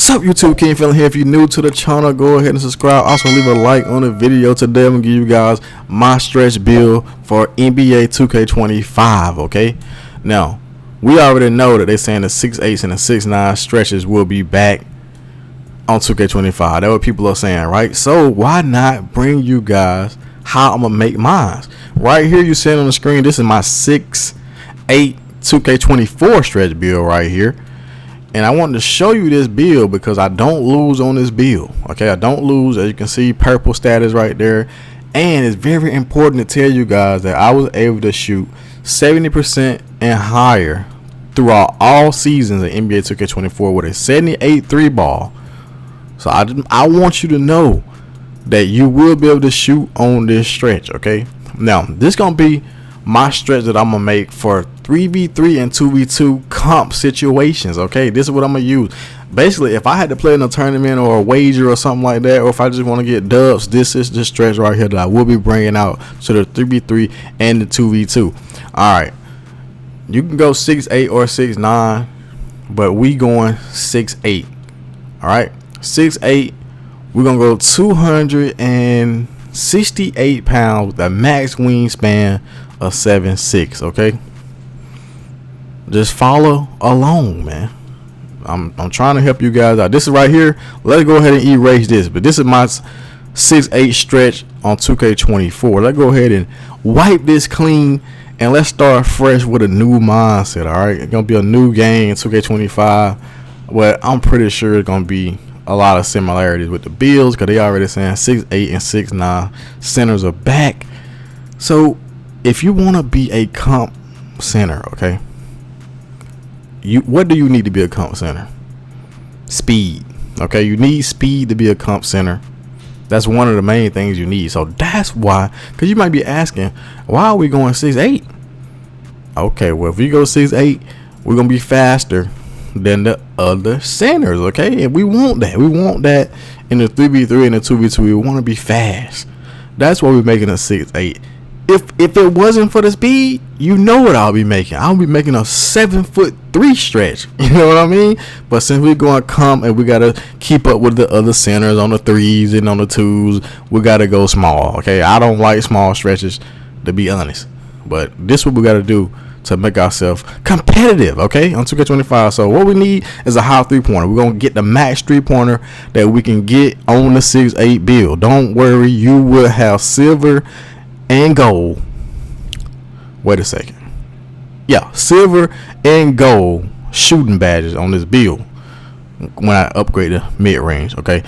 What's up, YouTube? King feeling here. If you're new to the channel, go ahead and subscribe. Also leave a like on the video. Today I'm gonna give you guys my stretch build for NBA 2K25. Okay, now we already know that they're saying the 6'8" and the 6'9" stretches will be back on 2K25. That's what people are saying, right? So why not bring you guys how I'm gonna make mine? Right here, you see it on the screen. This is my 6'8" 2K24 stretch build right here. And I wanted to show you this build because I don't lose on this build. Okay, I don't lose. As you can see, purple status right there. And it's very important to tell you guys that I was able to shoot 70% and higher throughout all seasons of NBA 2K24 with a 78 3 ball. So I want you to know that you will be able to shoot on this stretch. Okay, now this gonna be my stretch that I'm gonna make for 3v3 and 2v2 comp situations. Okay, this is what I'm gonna use. Basically, if I had to play in a tournament or a wager or something like that, or if I just want to get dubs, this is the stretch right here that I will be bringing out to the 3v3 and the 2v2. All right, you can go 6'8" or 6'9", but we going 6'8". all right, 6'8". we're gonna go 268 pounds with a max wingspan of 7'6". okay, just follow along, man. I'm trying to help you guys out. This is right here. Let's go ahead and erase this, but this is my 6'8" stretch on 2K24. Let's go ahead and wipe this clean and let's start fresh with a new mindset. All right, it's gonna be a new game in 2K25, but I'm pretty sure it's gonna be a lot of similarities with the builds because they already saying 6'8" and 6'9" centers are back. So if you want to be a comp center, okay, what do you need to be a comp center? Speed. Okay, you need speed to be a comp center. That's one of the main things you need. So that's why, because you might be asking, why are we going 6'8"? Okay, well, if we go 6'8", we're gonna be faster than the other centers. Okay, and we want that. We want that in the 3v3 and the 2v2. We want to be fast. That's why we're making a 6'8". If it wasn't for the speed, you know what I'll be making. I'll be making a 7'3" stretch. You know what I mean? But since we're going to come and we got to keep up with the other centers on the 3s and on the 2s, we got to go small. Okay, I don't like small stretches, to be honest. But this is what we got to do to make ourselves competitive, okay, on 2K25. So what we need is a high 3-pointer. We're going to get the max 3-pointer that we can get on the 6'8" build. Don't worry, you will have silver and gold. Wait a second. Yeah, silver and gold shooting badges on this build when I upgrade the mid-range. Okay,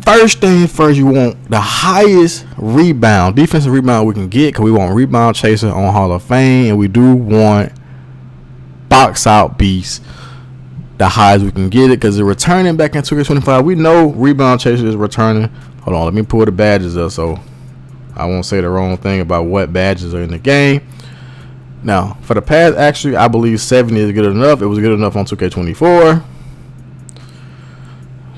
first thing first, you want the highest rebound, defensive rebound we can get, because we want rebound chaser on Hall of Fame, and we do want box out beast the highest we can get it, because they're returning back in 2K25. We know rebound chaser is returning. Hold on, let me pull the badges up so I won't say the wrong thing about what badges are in the game. Now, for the pass, actually, I believe 70 is good enough. It was good enough on 2K24.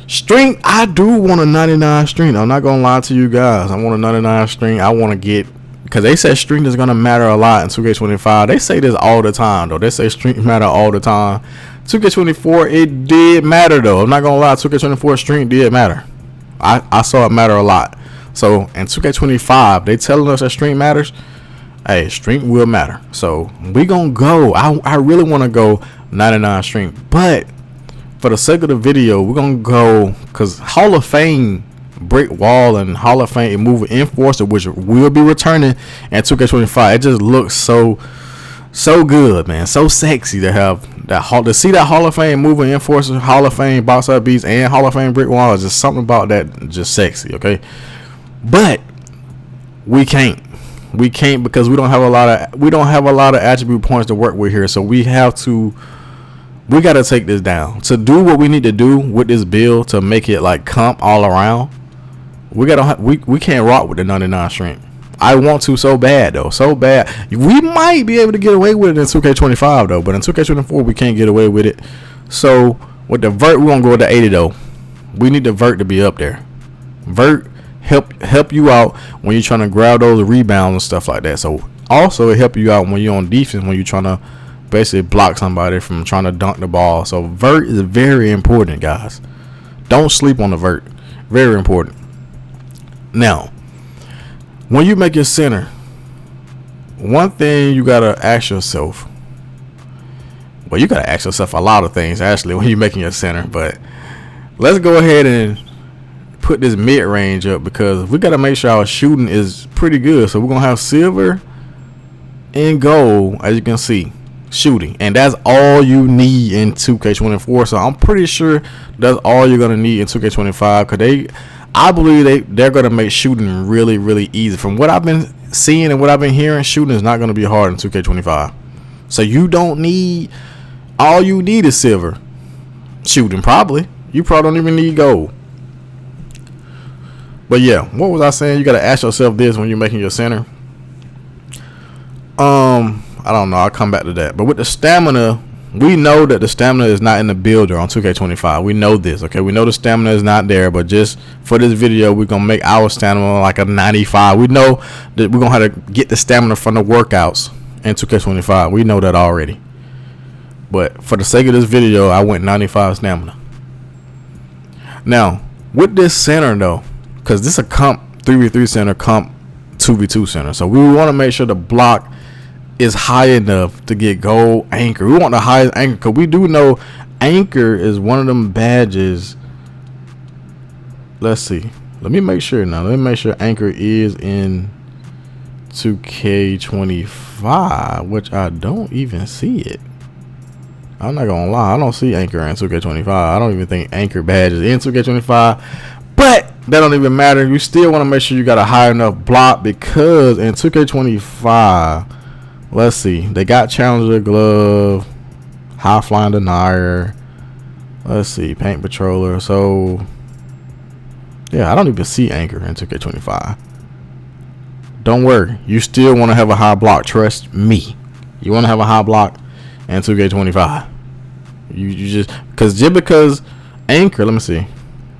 Strength, I do want a 99 strength. I'm not going to lie to you guys. I want a 99 strength. I want to get, because they said strength is going to matter a lot in 2K25. They say this all the time, though. They say strength matter all the time. 2K24, it did matter, though. I'm not going to lie. 2K24 strength did matter. I saw it matter a lot. So in 2K25, they telling us that strength matters. Hey, strength will matter. So we gonna go. I really want to go 99 strength, but for the sake of the video, we're gonna go because Hall of Fame brick wall and Hall of Fame Immovable enforcer, which will be returning in 2K25. It just looks so good, man. So sexy to have that to see that Hall of Fame moving enforcer, Hall of Fame box up beats, and Hall of Fame brick wall is just something about that just sexy. Okay. But we can't because we don't have a lot of attribute points to work with here. So we got to take this down to do what we need to do with this build to make it like comp all around. We can't rock with the 99 strength. I want to so bad though, so bad. We might be able to get away with it in 2K25 though, but in 2K24 we can't get away with it. So with the vert, we're gonna go with the 80 though. We need the vert to be up there. Vert help you out when you're trying to grab those rebounds and stuff like that. So also it help you out when you're on defense, when you're trying to basically block somebody from trying to dunk the ball. So vert is very important, guys. Don't sleep on the vert. Very important. Now, when you make your center, one thing you gotta ask yourself. Well, you gotta ask yourself a lot of things actually when you're making your center, but let's go ahead and put this mid-range up because we gotta make sure our shooting is pretty good. So we're gonna have silver and gold, as you can see, shooting, and that's all you need in 2K24. So I'm pretty sure that's all you're gonna need in 2K25 because I believe they're gonna make shooting really, really easy. From what I've been seeing and what I've been hearing, shooting is not gonna be hard in 2K25. So you don't need. All you need is silver shooting. Probably you probably don't even need gold. But yeah, what was I saying? You gotta ask yourself this when you're making your center. I don't know. I'll come back to that. But with the stamina, we know that the stamina is not in the builder on 2K25. We know this, okay? We know the stamina is not there, but just for this video, we're going to make our stamina like a 95. We know that we're going to have to get the stamina from the workouts in 2K25. We know that already. But for the sake of this video, I went 95 stamina. Now, with this center, though, because this is a comp 3v3 center, comp 2v2 center. So we want to make sure the block is high enough to get gold anchor. We want the highest anchor because we do know anchor is one of them badges. Let's see. Let me make sure now. Let me make sure anchor is in 2K25, which I don't even see it. I'm not gonna lie. I don't see anchor in 2K25. I don't even think anchor badge is in 2K25. But that don't even matter. You still want to make sure you got a high enough block because in 2K25, let's see, they got Challenger Glove, High Flying Denier, let's see, Paint Patroller. So yeah, I don't even see anchor in 2K25. Don't worry, you still want to have a high block. Trust me, you want to have a high block in 2K25. You just because anchor. Let me see.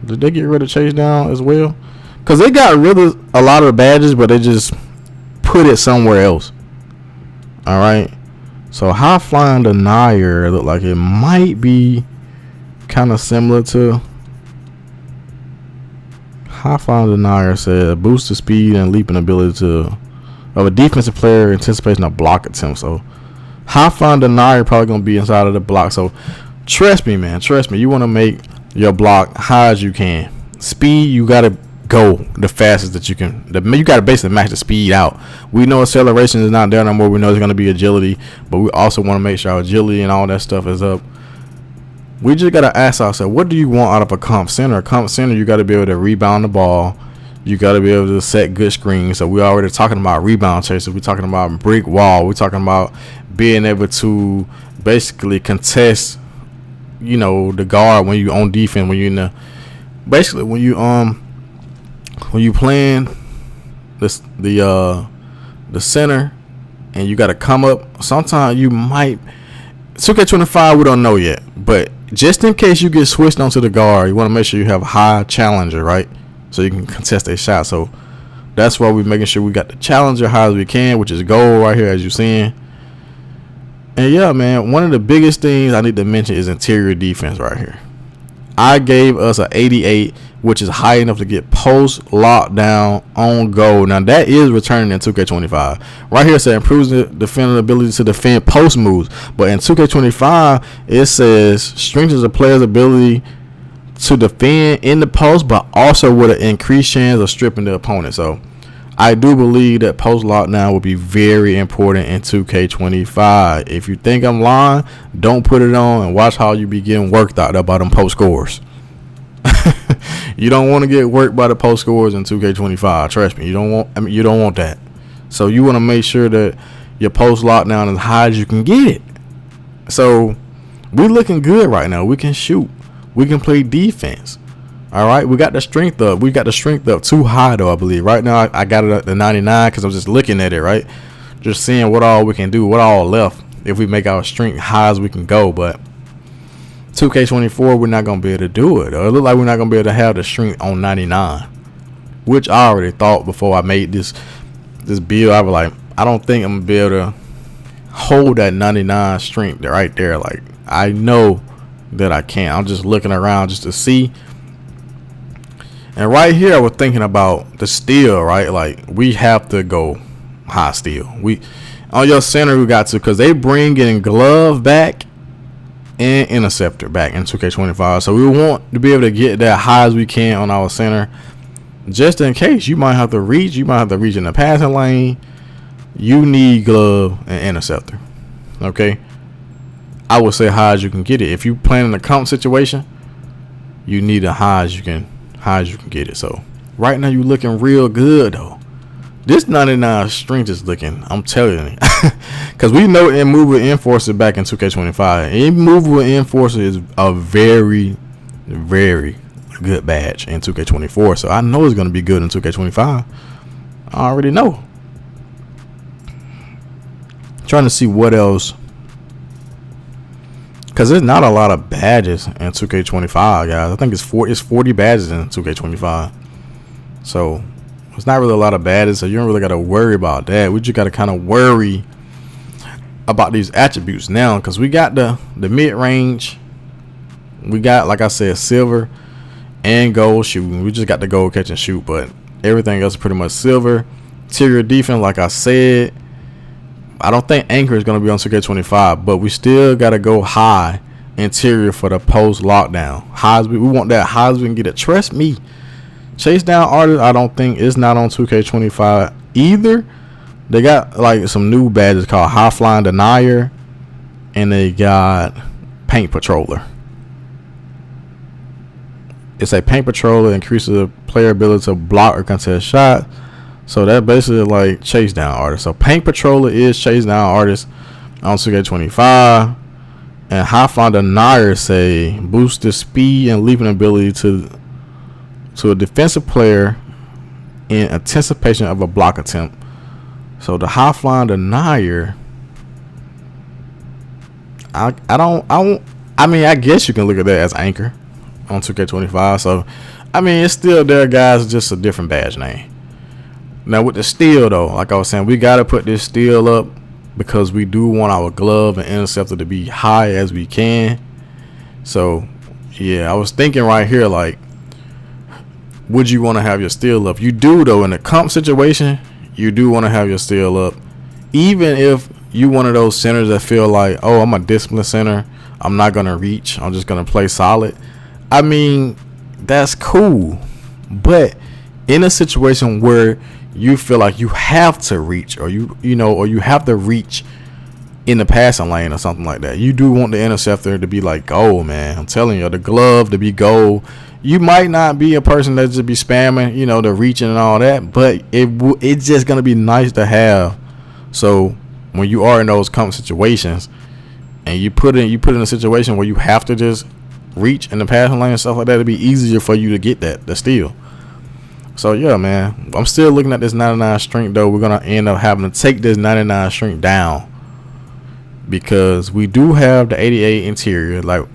Did they get rid of Chase Down as well? Because they got rid of a lot of the badges, but they just put it somewhere else. All right. So High Flying Denier look like it might be kind of similar to High Flying Denier. Said boost the speed and leaping ability of a defensive player anticipating a block attempt. So High Flying Denier probably gonna be inside of the block. So trust me, man. Trust me. You want to make your block high as you can. Speed, you gotta go the fastest that you can. You gotta basically max the speed out. We know acceleration is not there no more. We know there's gonna be agility, but we also want to make sure our agility and all that stuff is up. We just gotta ask ourselves, what do you want out of a comp center? A comp center, you gotta be able to rebound the ball. You gotta be able to set good screens. So we're already talking about rebound chasers. We're talking about brick wall. We're talking about being able to basically contest, you know, the guard when you on defense, when you in the basically when you playing this the center and you got to come up. Sometimes you might 2K25, we don't know yet, but just in case you get switched onto the guard, you want to make sure you have a high challenger, right? So you can contest a shot. So that's why we're making sure we got the challenger high as we can, which is gold right here as you're seeing. And yeah, man, one of the biggest things I need to mention is interior defense right here. I gave us an 88, which is high enough to get post lockdown on goal. Now that is returning in 2K25. Right here it says improves the defender ability to defend post moves. But in 2K25, it says strengthens the player's ability to defend in the post, but also with an increased chance of stripping the opponent. So I do believe that post lockdown will be very important in 2K25. If you think I'm lying, don't put it on and watch how you be getting worked out by them post scores. You don't want to get worked by the post scores in 2K25. Trust me, you don't want that. So you want to make sure that your post lockdown is high as you can get it. So we're looking good right now. We can shoot. We can play defense. All right, we got the strength up. We got the strength up too high though, I believe. Right now, I got it at the 99 because I'm just looking at it, right? Just seeing what all we can do, what all left if we make our strength high as we can go. But 2K24, we're not gonna be able to do it. Or it look like we're not gonna be able to have the strength on 99, which I already thought before I made this build. I was like, I don't think I'm gonna be able to hold that 99 strength right there. Like I know that I can't. I'm just looking around just to see. And right here, I was thinking about the steel, right? Like, we have to go high steel. We on your center, we got to, because they bring in glove back and interceptor back in 2K25. So we want to be able to get that high as we can on our center, just in case you might have to reach. You might have to reach in the passing lane. You need glove and interceptor. Okay, I would say high as you can get it. If you playing in a comp situation, you need a high as you can get it. So right now, you looking real good though. This 99 strength is looking, I'm telling you, because we know Immovable Enforcer back in 2K25. Immovable Enforcer is a very, very good badge in 2K24. So I know it's going to be good in 2K25. I already know. Trying to see what else, because there's not a lot of badges in 2K25, guys. I think it's 40 badges in 2K25. So it's not really a lot of badges, so you don't really got to worry about that. We just got to kind of worry about these attributes now, because we got the mid-range. We got, like I said, silver and gold shooting. We just got the gold catch and shoot, but everything else is pretty much silver. Interior defense, like I said, I don't think anchor is going to be on 2K25, but we still got to go high interior for the post lockdown. We want that high as we can get it. Trust me. Chase down artist, I don't think it's not on 2K25 either. They got like some new badges called High Flying Denier, and they got Paint Patroller. It's a Paint Patroller, increases the player ability to block or contest shots. So that basically like chase down artist. So Paint Patroller is chase down artist on 2K25, and High Flying Denier say boost the speed and leaping ability to a defensive player in anticipation of a block attempt. So the High Flying Denier, I mean, I guess you can look at that as anchor on 2K25. So I mean, it's still there, guys. It's just a different badge name. Now with the steel though, like I was saying, we gotta put this steel up because we do want our glove and interceptor to be high as we can. So yeah, I was thinking right here, like, would you want to have your steel up? You do though. In a comp situation, you do want to have your steel up, even if you one of those centers that feel like, oh, I'm a discipline center, I'm not gonna reach, I'm just gonna play solid. I mean, that's cool, but in a situation where you feel like you have to reach, or you have to reach in the passing lane or something like that, you do want the interceptor to be like gold, man. I'm telling you, the glove to be gold. You might not be a person that just be spamming, the reaching and all that, but it's just gonna be nice to have. So when you are in those comp situations, and you put in a situation where you have to just reach in the passing lane and stuff like that, it'd be easier for you to get the steal. So yeah, man, I'm still looking at this 99 strength though. We're gonna end up having to take this 99 strength down, because we do have the 88 interior. Like,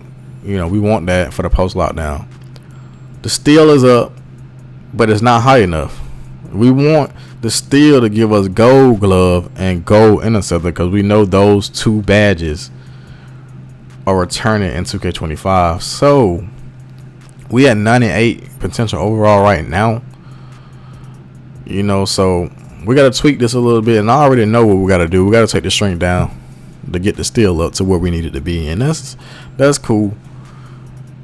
we want that for the post lockdown. The steel is up, but it's not high enough. We want the steel to give us gold glove and gold interceptor, because we know those two badges are returning in 2K25. So we at 98 potential overall right now. So we got to tweak this a little bit, and I already know what we got to do. We got to take the strength down to get the steel up to where we need it to be, and that's cool.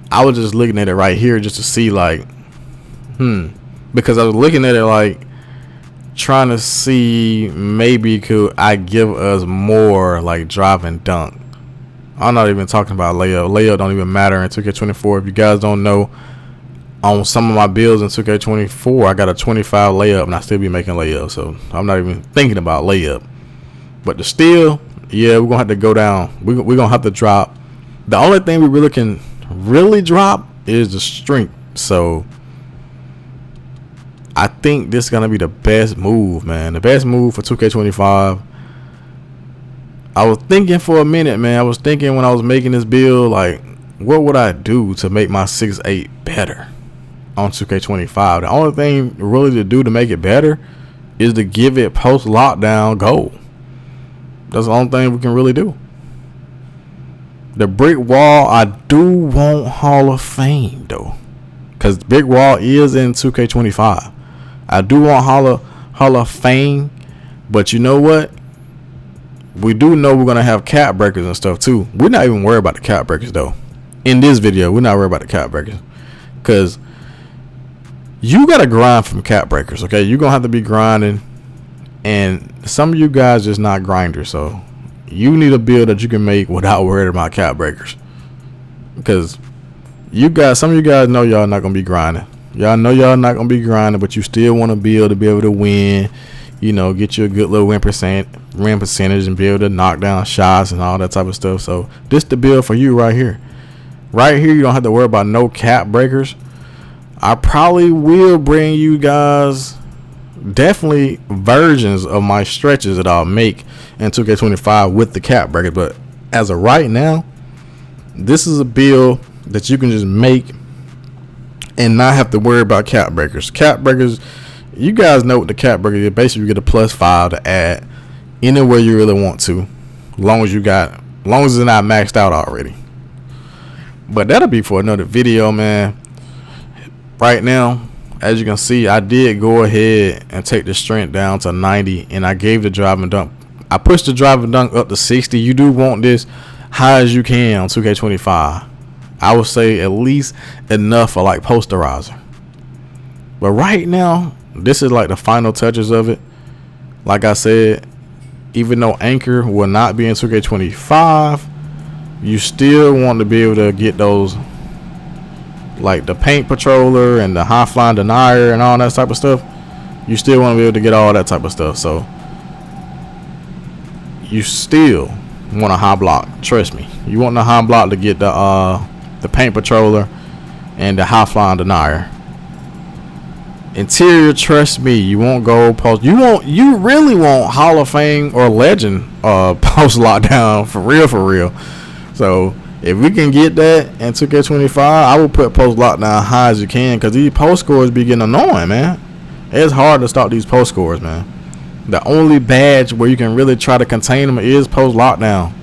I was just looking at it right here just to see, like, because I was looking at it like trying to see maybe could I give us more like drive and dunk. I'm not even talking about layup. Layup don't even matter in 2K24. If you guys don't know, on some of my builds in 2K24, I got a 25 layup, and I still be making layups. So I'm not even thinking about layup. But the steal, yeah, we're gonna have to go down. We're gonna have to drop. The only thing we really can drop is the strength. So I think this is gonna be the best move, man. The best move for 2K25. I was thinking for a minute, man. I was thinking when I was making this build, like, what would I do to make my 6'8" better on 2K25? The only thing really to do to make it better is to give it post lockdown gold. That's the only thing we can really do. The brick wall, I do want Hall of Fame though, because Big Wall is in 2K25. I do want Hall of Fame, but you know what? We do know we're gonna have cap breakers and stuff too. We're not even worried about the cap breakers though. In this video, we're not worried about the cap breakers, because you gotta grind from cap breakers. Okay, you're gonna have to be grinding, and some of you guys just not grinders, so you need a build that you can make without worrying about cap breakers. Because some of you guys know y'all not gonna be grinding. Y'all know y'all not gonna be grinding, but you still want to build to be able to win. You know, get you a good little win percentage and be able to knock down shots and all that type of stuff. So this the build for you right here. Right here, you don't have to worry about no cap breakers. I probably will bring you guys definitely versions of my stretches that I'll make in 2K25 with the cap breakers. But as of right now, this is a build that you can just make and not have to worry about cap breakers. Cap breakers, you guys know what the cap breaker is. Basically, you get a +5 to add anywhere you really want to, as long as it's not maxed out already. But that'll be for another video, man. Right now, as you can see, I did go ahead and take the strength down to 90, and I gave the driving dunk. I pushed the driving dunk up to 60. You do want this high as you can on 2K25. I would say at least enough for like posterizer. But right now, this is like the final touches of it. Like I said, even though anchor will not be in 2K25, you still want to be able to get those, like the paint patroller and the high flying denier and all that type of stuff. You still want to be able to get all that type of stuff. So you still want a high block. Trust me, you want the high block to get the paint patroller and the high flying denier. Interior, trust me, you won't go post. You really want Hall of Fame or Legend post lockdown for real. So if we can get that in 2K25, I will put post lockdown high as you can, because these post scores be getting annoying, man. It's hard to stop these post scores, man. The only badge where you can really try to contain them is post lockdown.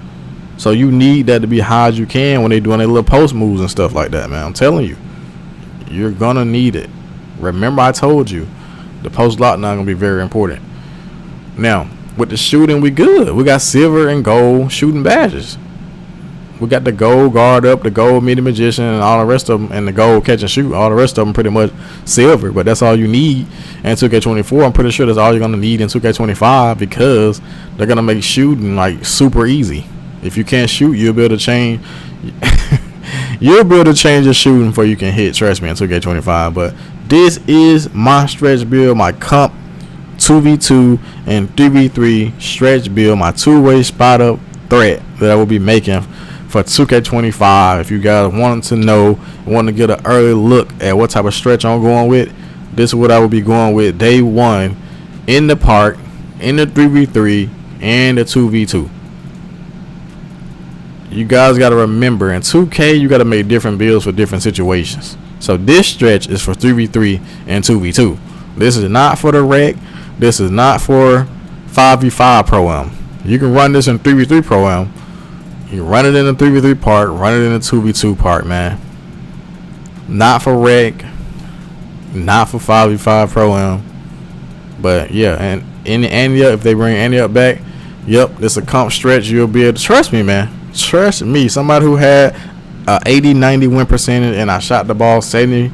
So you need that to be high as you can when they doing their little post moves and stuff like that, man. I'm telling you, you're gonna need it. Remember, I told you the post lockdown gonna be very important. Now with the shooting, we good. We got silver and gold shooting badges. We got the gold guard up, the gold media magician, and all the rest of them, and the gold catch and shoot. All the rest of them pretty much silver, but that's all you need in 2K24. I'm pretty sure that's all you're gonna need in 2K25, because they're gonna make shooting like super easy. If you can't shoot, you'll be able to change. You'll be able to change your shooting before you can hit. Trust me, in 2K25. But this is my stretch build, my comp 2v2 and 3v3 stretch build, my two-way spot up threat that I will be making for 2K25. If you guys want to get an early look at what type of stretch I'm going with, this is what I will be going with day one in the park, in the 3v3 and the 2v2. You guys got to remember, in 2K you got to make different builds for different situations. So this stretch is for 3v3 and 2v2. This is not for the rec. This is not for 5v5 pro-am. You can run this in 3v3 pro-am. You can run it in the 3v3 part, run it in the 2v2 part, man. Not for rec, not for 5v5 pro-am. But yeah, and in the Anya, if they bring Anya back, yep, this a comp stretch. You'll be able to trust me, man. Trust me. Somebody who had 80-90 win percentage, and I shot the ball 70%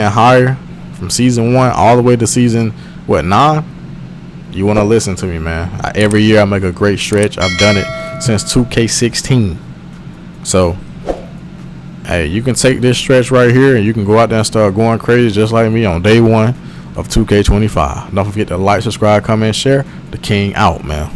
higher from season 1 all the way to season 9. You want to listen to me, man. Every year I make a great stretch. I've done it since 2K16. So hey, you can take this stretch right here and you can go out there and start going crazy just like me on day one of 2K25. Don't forget to like, subscribe, comment, share. The King out, man.